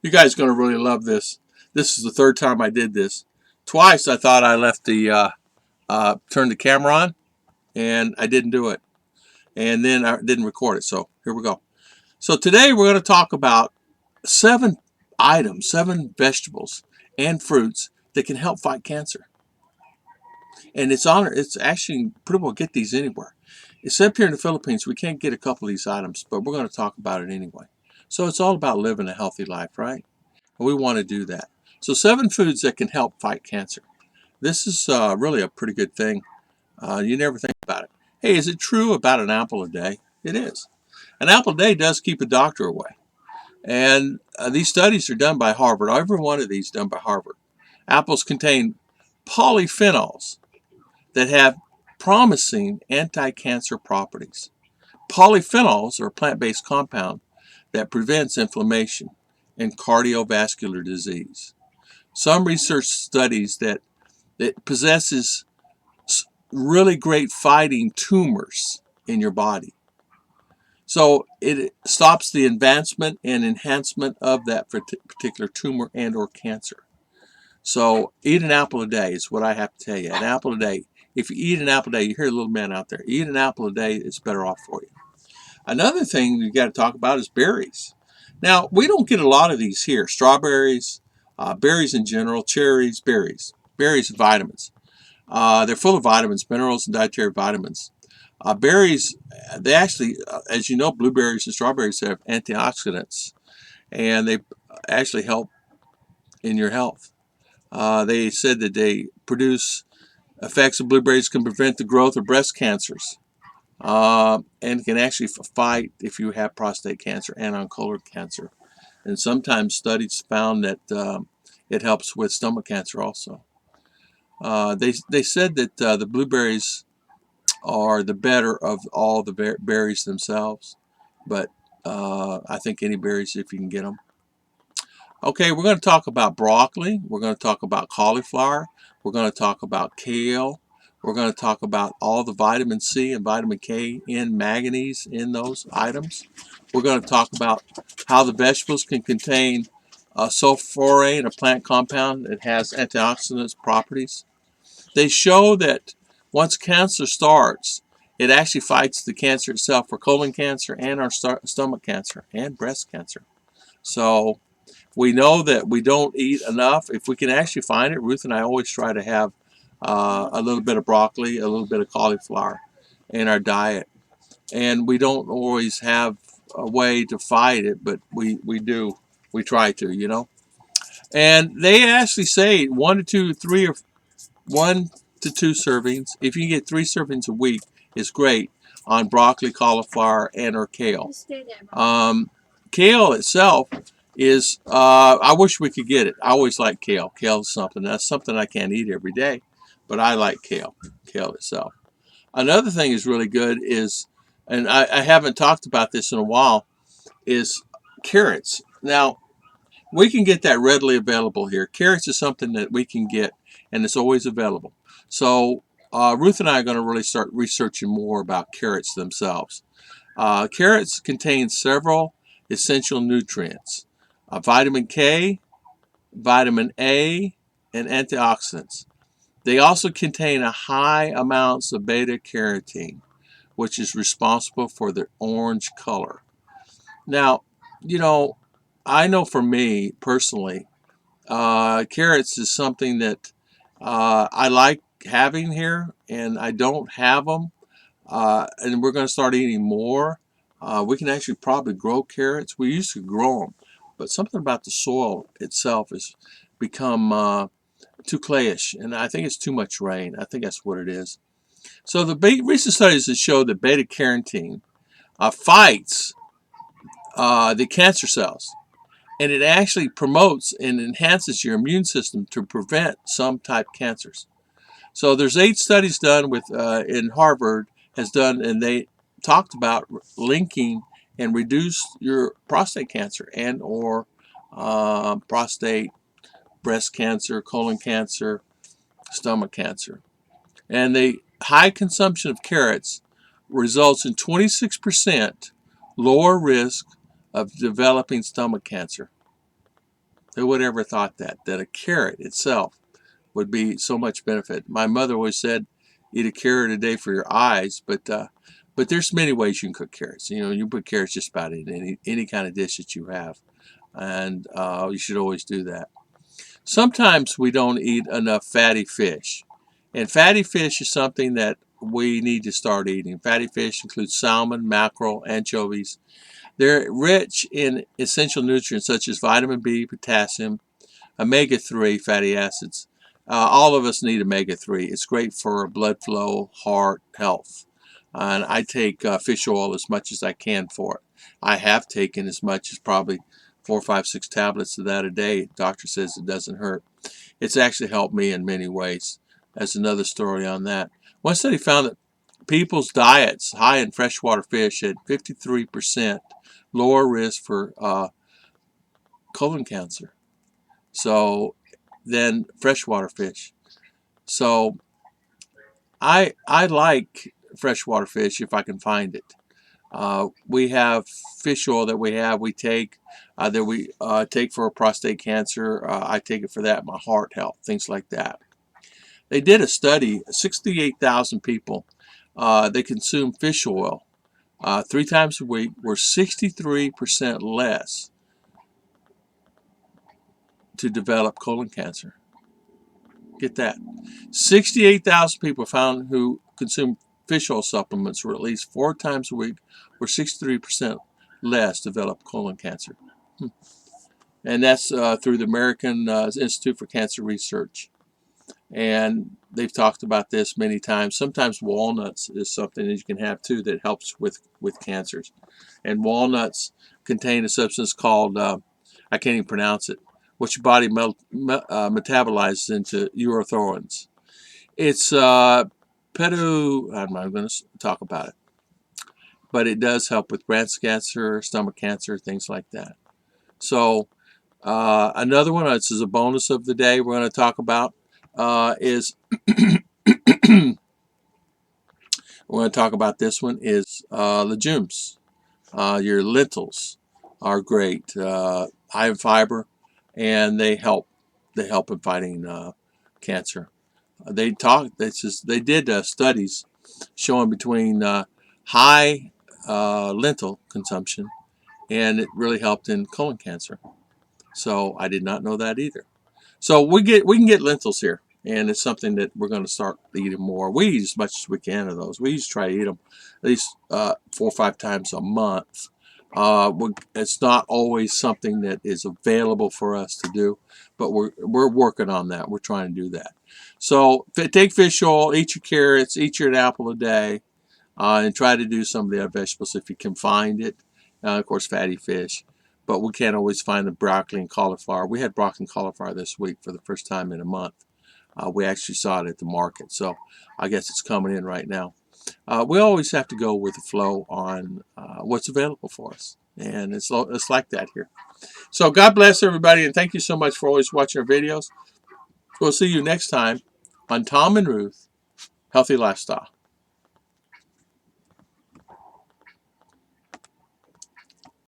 You guys are going to really love this. This is the third time I did this. Twice I thought I left the turned the camera on, and I didn't do it. And then I didn't record it. So here we go. So today we're going to talk about 7 vegetables and fruits that can help fight cancer. And it's actually pretty well get these anywhere. Except here in the Philippines, we can't get a couple of these items, but we're going to talk about it anyway. So it's all about living a healthy life, right? And we want to do that. So 7 foods that can help fight cancer. This is really a pretty good thing. You never think about it. Hey, is it true about an apple a day? It is. An apple a day does keep a doctor away. And these studies are done by Harvard. Every one of these done by Harvard. Apples contain polyphenols that have promising anti-cancer properties. Polyphenols are a plant-based compound that prevents inflammation and cardiovascular disease. Some research studies that it possesses really great fighting tumors in your body. So it stops the advancement and enhancement of that particular tumor and or cancer. So eat an apple a day is what I have to tell you. An apple a day. If you eat an apple a day, you hear a little man out there, eat an apple a day, it's better off for you. Another thing you got to talk about is berries. Now, we don't get a lot of these here. Strawberries, berries in general, cherries, berries. Berries and vitamins. They're full of vitamins, minerals, and dietary vitamins. Berries, they actually, as you know, blueberries and strawberries have antioxidants, and they actually help in your health. They said that they produce effects of blueberries can prevent the growth of breast cancers, and can actually fight if you have prostate cancer and on colon cancer. And sometimes studies found that it helps with stomach cancer also. They said that the blueberries are the better of all the berries themselves, but I think any berries if you can get them. Okay, we're going to talk about broccoli. We're going to talk about cauliflower. We're going to talk about kale. We're going to talk about all the vitamin C and vitamin K and manganese in those items. We're going to talk about how the vegetables can contain sulforaphane, a plant compound that has antioxidant properties. They show that once cancer starts, it actually fights the cancer itself for colon cancer and our stomach cancer and breast cancer. So we know that we don't eat enough. If we can actually find it, Ruth and I always try to have a little bit of broccoli, a little bit of cauliflower in our diet. And we don't always have a way to fight it, but we do. We try to, you know. And they actually say 1 to 2 servings. If you get 3 servings a week, is great on broccoli, cauliflower, and or kale. Kale itself is, I wish we could get it. I always like kale. Kale is something. That's something I can't eat every day, but I like kale itself. Another thing is really good is, and I haven't talked about this in a while, is carrots. Now, we can get that readily available here. Carrots is something that we can get, and it's always available. So Ruth and I are going to really start researching more about carrots themselves. Carrots contain several essential nutrients. Vitamin K, vitamin A, and antioxidants. They also contain a high amounts of beta-carotene, which is responsible for the orange color. Now, you know, I know for me personally, carrots is something that I like having here, and I don't have them. And we're going to start eating more. We can actually probably grow carrots. We used to grow them, but something about the soil itself has become too clayish, and I think it's too much rain. I think that's what it is. So the recent studies have showed that beta-carotene fights the cancer cells, and it actually promotes and enhances your immune system to prevent some type cancers. So there's 8 studies done with in Harvard has done, and they talked about linking and reduce your prostate cancer and or prostate, breast cancer, colon cancer, stomach cancer. And the high consumption of carrots results in 26% lower risk of developing stomach cancer. Who would ever thought that a carrot itself would be so much benefit? My mother always said, eat a carrot a day for your eyes, but there's many ways you can cook carrots. You know, you put carrots just about in any kind of dish that you have, and you should always do that. Sometimes we don't eat enough fatty fish, and fatty fish is something that we need to start eating. Fatty fish includes salmon, mackerel, anchovies. They're rich in essential nutrients such as vitamin B, potassium, omega-3 fatty acids. All of us need omega-3. It's great for blood flow, heart health. And I take fish oil as much as I can for it. I have taken as much as probably 4, 5, 6 tablets of that a day. Doctor says it doesn't hurt. It's actually helped me in many ways. That's another story on that. One study found that people's diets high in freshwater fish had 53% lower risk for colon cancer. So than freshwater fish. So I like freshwater fish if I can find it. We have fish oil that we take that we take for prostate cancer. I take it for that, my heart health, things like that. They did a study, 68,000 people. They consumed fish oil 3 times a week, were 63% less to develop colon cancer. Get that. 68,000 people found who consumed fish oil supplements for at least 4 times a week were 63% less developed colon cancer. And that's through the American Institute for Cancer Research. And they've talked about this many times. Sometimes walnuts is something that you can have too that helps with cancers. And walnuts contain a substance called, I can't even pronounce it, which your body metabolizes into erythrins. It's I'm not going to talk about it, but it does help with breast cancer, stomach cancer, things like that. So another one, this is a bonus of the day we're going to talk about, is we're going to talk about this one is legumes. Your lentils are great, high in fiber, and they help in fighting cancer. They did studies showing between high lentil consumption, and it really helped in colon cancer. So I did not know that either. So we can get lentils here, and it's something that we're going to start eating more. We eat as much as we can of those. We used to try to eat them at least 4 or 5 times a month. It's not always something that is available for us to do, but we're working on that. We're trying to do that. So take fish oil, eat your carrots, eat your apple a day, and try to do some of the other vegetables if you can find it. Of course, fatty fish. But we can't always find the broccoli and cauliflower. We had broccoli and cauliflower this week for the first time in a month. We actually saw it at the market, so I guess it's coming in right now. We always have to go with the flow on what's available for us, and it's like that here. So God bless everybody, and thank you so much for always watching our videos. We'll see you next time on Tom and Ruth Healthy Lifestyle.